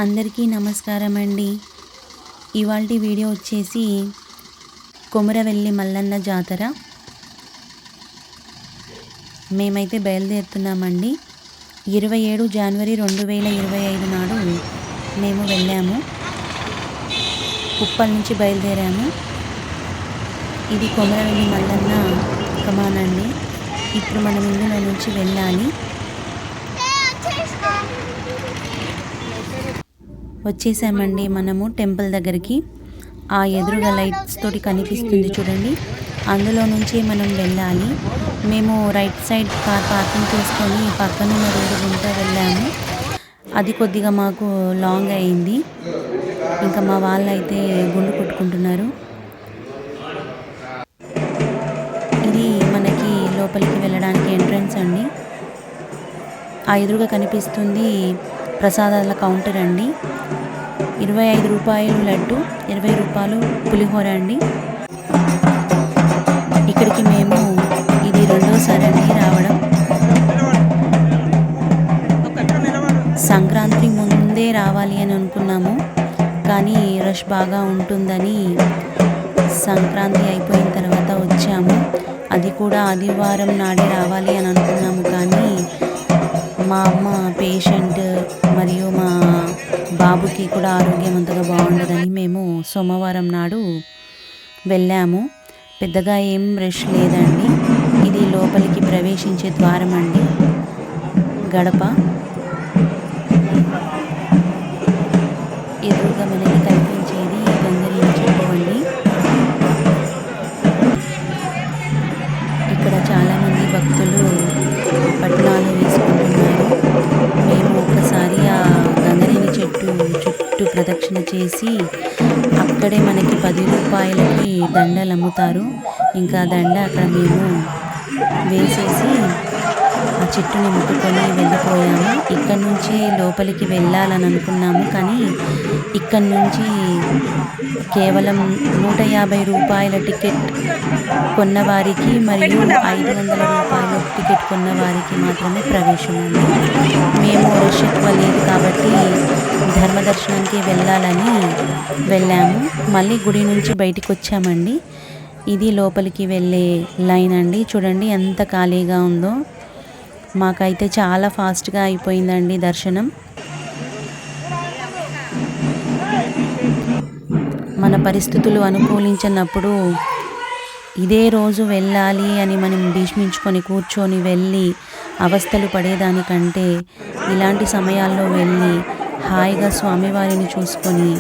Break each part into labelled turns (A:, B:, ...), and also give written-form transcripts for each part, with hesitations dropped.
A: అందరికీ నమస్కారం అండి. ఇవాల్టి వీడియో వచ్చేసి కొమురవెల్లి మల్లన్న జాతర. మేమైతే బయలుదేరుతున్నామండి. 27 జనవరి 2025 నాడు మేము వెళ్ళాము. ఉప్పల్ నుంచి బయలుదేరాము. ఇది కొమురవెల్లి మల్లన్న కమాన్ అండి. ఇప్పుడు మనం ఇందులో నుంచి వెళ్ళాలి. వచ్చేసామండి మనము టెంపుల్ దగ్గరికి. ఆ ఎదురుగా లైట్స్ తోటి కనిపిస్తుంది చూడండి, అందులో నుంచి మనం వెళ్ళాలి. మేము రైట్ సైడ్ కార్ పార్కింగ్ చేసుకొని పక్కనున్న రోడ్డు గుంటా వెళ్ళాము. అది కొద్దిగా మాకు లాంగ్ అయింది. ఇంకా మా వాళ్ళు అయితే గుండు కొట్టుకుంటున్నారు. ఇది మనకి లోపలికి వెళ్ళడానికి ఎంట్రన్స్ అండి. ఆ ఎదురుగా కనిపిస్తుంది ప్రసాదాల కౌంటర్ అండి. 25 రూపాయలు లడ్డు, 20 రూపాయలు పులిహోర అండి. ఇక్కడికి మేము ఇది రెండోసారి అండి రావడం. సంక్రాంతి ముందే రావాలి అని అనుకున్నాము, కానీ రష్ బాగా ఉంటుందని సంక్రాంతి అయిపోయిన తర్వాత వచ్చాము. అది కూడా ఆదివారం నాడే రావాలి అని అనుకున్నాము, కానీ మా అమ్మ పేషెంట్ మరియు మా బాబుకి కూడా ఆరోగ్యం అంతగా బాగుండదని మేము సోమవారం నాడు వెళ్ళాము. పెద్దగా ఏం రష్ లేదండి. ఇది లోపలికి ప్రవేశించే ద్వారం అండి, గడప. ఎదురుగా మనకి కనిపించేది గంగరేణి చెట్టు అండి. ఇక్కడ చాలామంది భక్తులు పట్నాలు వేసుకుంటున్నారు. మేము ఒకసారి ఆ గంగరేణి చెట్టు చుట్టూ ప్రదక్షిణ చేసి అక్కడే మనకి 10 రూపాయలకి దండలు అమ్ముతారు. ఇంకా దండ అక్కడ మేము వేసేసి ఆ చెట్టుని ముట్టుకొని వెళ్ళిపోయాము. ఇక్కడ నుంచి లోపలికి వెళ్ళాలని అనుకున్నాము, కానీ ఇక్కడ నుంచి కేవలం 150 రూపాయల టికెట్ కొన్నవారికి మరియు 500 రూపాయల టికెట్ కొన్నవారికి మాత్రమే ప్రవేశం ఉంది. మేము రష్ ఎక్కువ లేదు కాబట్టి ధర్మదర్శనానికి వెళ్ళాలని వెళ్ళాము. మళ్ళీ గుడి నుంచి బయటికి వచ్చామండి. ఇది లోపలికి వెళ్ళే లైన్ అండి. చూడండి ఎంత ఖాళీగా ఉందో. మాకైతే చాలా ఫాస్ట్గా అయిపోయిందండి దర్శనం. మన పరిస్థితులు అనుకూలించినప్పుడు ఇదే రోజు వెళ్ళాలి అని మనం భీష్మించుకొని కూర్చొని వెళ్ళి అవస్థలు పడేదానికంటే ఇలాంటి సమయాల్లో వెళ్ళి హాయిగా స్వామివారిని చూసుకొని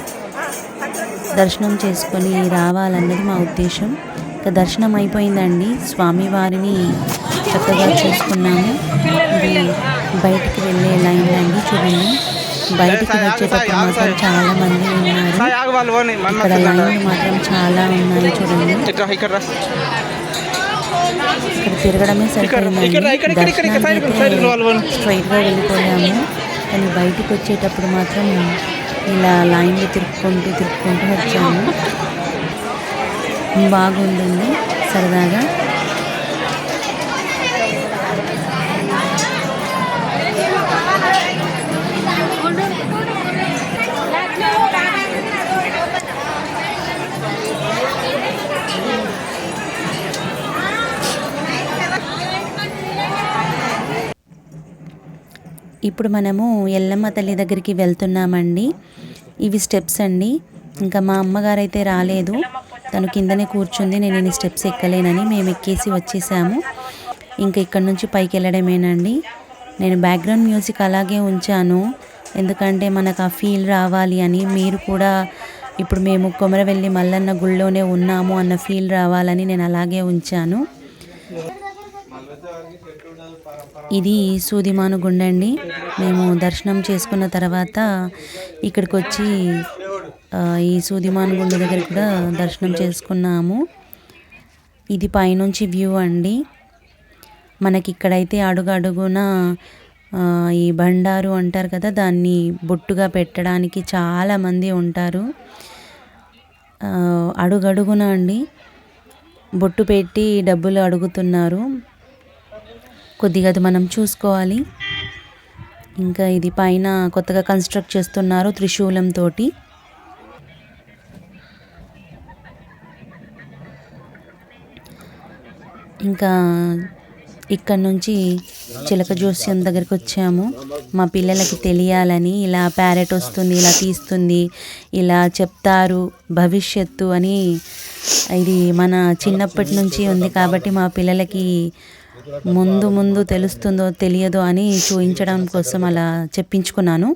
A: దర్శనం చేసుకొని రావాలన్నది మా ఉద్దేశం. ఇక దర్శనం అయిపోయిందండి. స్వామివారిని చక్కగా చూసుకున్నాము. ఇది బయటికి వెళ్ళే లైన్ అండి. చూడండి, బయటికి వచ్చేటప్పుడు మాత్రం చాలా మంది ఉన్నారు. ఇక్కడ లైన్లు మాత్రం చాలా ఉన్నాయి. చూడండి, ఇక్కడ తిరగడమే సరిపోయిందండి. దర్శనానికి స్ట్రైట్గా వెళ్ళిపోయాము, కానీ బయటికి వచ్చేటప్పుడు మాత్రం ఇలా లైన్లు తిరుక్కుంటూ వచ్చాము. బాగుంటుంది సరదాగా. ఇప్పుడు మనము ఎల్లమ్మ తల్లి దగ్గరికి వెళ్తున్నామండి. ఇవి స్టెప్స్ అండి. ఇంకా మా అమ్మగారు అయితే రాలేదు, తను కిందనే కూర్చుంది. నేను ఈ స్టెప్స్ ఎక్కలేనని మేము ఎక్కేసి వచ్చేసాము. ఇంకా ఇక్కడ నుంచి పైకి వెళ్ళడమేనండి. నేను బ్యాక్గ్రౌండ్ మ్యూజిక్ అలాగే ఉంచాను, ఎందుకంటే మనకు ఆ ఫీల్ రావాలి అని. మీరు కూడా ఇప్పుడు మేము కొమురవెల్లి మల్లన్న గుళ్ళోనే ఉన్నాము అన్న ఫీల్ రావాలని నేను అలాగే ఉంచాను. ఇది సూదిమాను గుండె అండి. మేము దర్శనం చేసుకున్న తర్వాత ఇక్కడికి వచ్చి ఈ సూదిమాను గుండె దగ్గర కూడా దర్శనం చేసుకున్నాము. ఇది పైనుంచి వ్యూ అండి. మనకి ఇక్కడైతే అడుగున ఈ బండారు అంటారు కదా, దాన్ని బొట్టుగా పెట్టడానికి చాలామంది ఉంటారు. అడుగున అండి బొట్టు పెట్టి డబ్బులు అడుగుతున్నారు. కొద్దిగా అది మనం చూసుకోవాలి. ఇంకా ఇది పైన కొత్తగా కన్స్ట్రక్ట్ చేస్తున్నారు త్రిశూలం తోటి. ఇంకా ఇక్కడ నుంచి చిలక జోస్యం దగ్గరికి వచ్చాము. మా పిల్లలకి తెలియాలని, ఇలా ప్యారెట్ వస్తుంది, ఇలా తీస్తుంది, ఇలా చెప్తారు భవిష్యత్తు అని. ఇది మన చిన్నప్పటి నుంచి ఉంది కాబట్టి మా పిల్లలకి ముందు ముందు తెలుస్తుందో తెలియదో అని చూపించడం కోసం అలా చెప్పించుకున్నాను.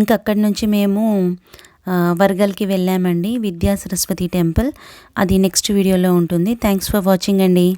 A: ఇంకా అక్కడి నుంచి మేము వర్గల్కి వెళ్ళామండి, విద్యా సరస్వతి టెంపుల్. అది నెక్స్ట్ వీడియోలో ఉంటుంది. థ్యాంక్స్ ఫర్ వాచింగ్ అండి.